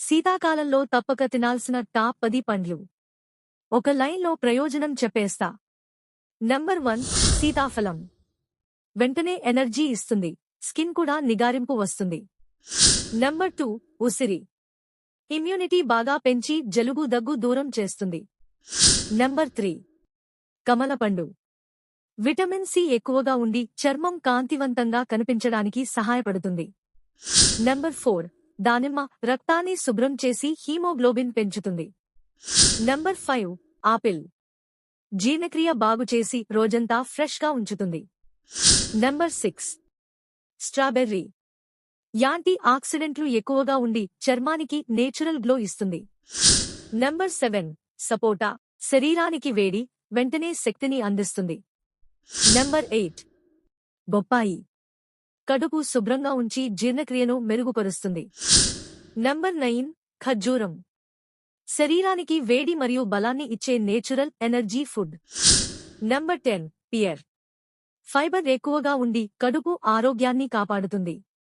శీతాకాలంలో తప్పక తినాల్సిన టాప్ 10 పండ్లు. ఒక లైన్లో ప్రయోజనం చెప్పేస్తా. నంబర్ 1 సీతాఫలం. వెంటనే ఎనర్జీ ఇస్తుంది, స్కిన్ కూడా నిగారింపు వస్తుంది. నంబర్ 2 ఉసిరి. ఇమ్యూనిటీ బాగా పెంచి జలుబు దగ్గు దూరం చేస్తుంది. నంబర్ 3 కమలపండు. విటమిన్ సి ఎక్కువగా ఉండి చర్మం కాంతివంతంగా కనిపించడానికి సహాయపడుతుంది. నంబర్ 4 దానిమ్మ. రక్తాన్ని శుభ్రం చేసి హీమోగ్లోబిన్ పెంచుతుంది. Number 5 apple. జీర్ణక్రియ బాగుచేసి రోజంతా ఫ్రెష్గా ఉంచుతుంది. Number 6 strawberry. యాంటీ ఆక్సిడెంట్లు ఎక్కువగా ఉండి చర్మానికి నేచురల్ గ్లో ఇస్తుంది. నంబర్ 7 సపోటా. శరీరానికి వేడి, వెంటనే శక్తిని అందిస్తుంది. నంబర్ 8 బొప్పాయి. కడుపు శుభ్రంగా ఉంచి జీర్ణక్రియను మెరుగుపరుస్తుంది. నంబర్ 9 ఖర్జూరం. శరీరానికి వేడి మరియు బలాన్ని ఇచ్చే natural energy food. Number 10 pear. Fibre ఎక్కువగా ఉండి కడుపు ఆరోగ్యాన్ని కాపాడుతుంది.